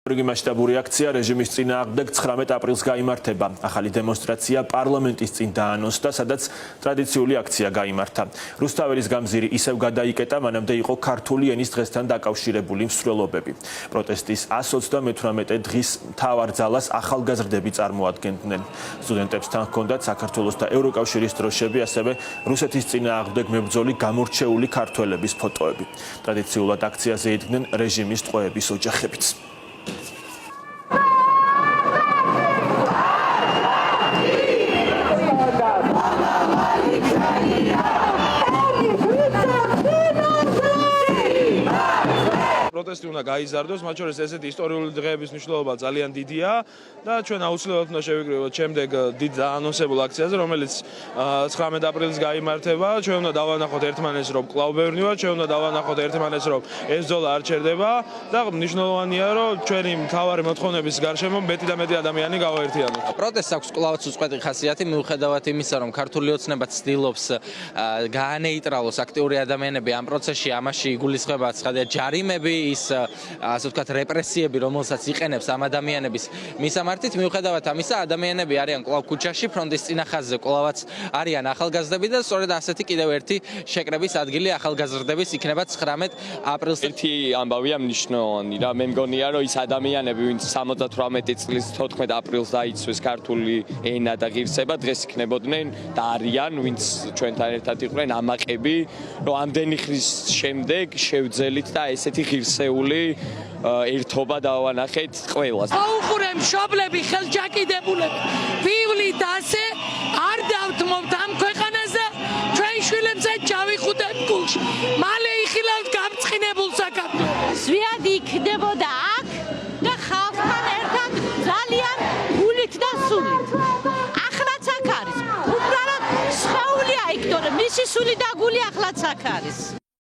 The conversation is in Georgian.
რიგი მასშტაბური აქცია რეჟიმის წინააღმდეგ 19 აპრილს გაიმართება. ახალი დემონსტრაცია პარლამენტის წინ დაანონსდა, სადაც ტრადიციული აქცია გაიმართა. რუსთაველის გამზირი ისევ გადაიკეტა, მანამდე იყო ქართული ენის დღესთან დაკავშირებული მსვლელობები. პროტესტის 128 დღის მთავარ ძალას ახალგაზრდები წარმოადგენდნენ. სტუდენტებთან ჰქონდათ საქართველოს და ევროკავშირის დროშები, ასევე რუსეთის წინააღმდეგ მებრძოლი გამორჩეული ქართველების ფოტოები. ტრადიციულად აქციაზე იდგნენ რეჟიმის ტყვეების ოჯახებიც. პროტესტი უნდა გაიზარდოს, მათ შორის ესეთი ისტორიული დღეების მნიშვნელობა ძალიან დიდია და ჩვენ აუცილებლად უნდა შევიკრიბოთ შემდეგ დიდ დაანონსებულ აქციაზე, რომელიც 19 აპრილს გაიმართება. ჩვენ უნდა დავანახოთ ერთმანეთს, რომ კვლავ ბევრი ვართ, ჩვენ უნდა დავანახოთ ერთმანეთს, რომ ეს ბრძოლა არ ჩერდება და მნიშვნელოვანია, რომ ჩვენი მთავარი მოთხოვნების გარშემო მეტი და მეტი ადამიანი გავაერთიანოთ. პროტესტს აქვს კვლავაც უწყვეტი ხასიათი, მიუხედავად იმისა, რომ ქართული ოცნება ცდილობს გაანეიტრალოს აქტიური ადამიანები ამ პროცესში, ამაში იგულისხმება ცხადია ჯარიმები, ასე ვთქვათ, რეპრესიები, რომელსაც იყენებს ამ ადამიანების მისამართით, მიუხედავად ამისა, ადამიანები არიან კვლავ ქუჩაში, ფრონტის წინახაზზე კვლავაც არიან ახალგაზრდები და სწორედ ასეთი კიდევ ერთი შეკრების ადგილი ახალგაზრდების იქნება 19 აპრილს. ერთი ამბავია მნიშვნელოვანი რა, მე მგონია, რომ ის ადამიანები, ვინც 78 წლის 14 აპრილს დაიცვეს ქართული ენა და ღირსება, დღეს იქნებოდნენ და არიან, ვინც ჩვენთან ერთად იყვნენ ამაყები, რომ ამდენი ხნის შემდეგ შევძელით და ესეთი ღირსეული ერთობა დავანახეთ ყველას. აუყურე მშობლები, ხელჯაკიდებულები, ვივლით ასე არ დავთმობთ ამ ქვეყანაზე, ჩვენ შვილებზე ჩავიხუტებთ გულში. მალე იხილავთ გამწყინებულ საქართველოს. ზვიადი იქნებოდა აქ და ხალხთან ერთად ძალიან გულით და სულით. ახლაც აქ არის. უბრალოდ სხეულია იქ, თორემ მისი სული და გული ახლაც აქ არის.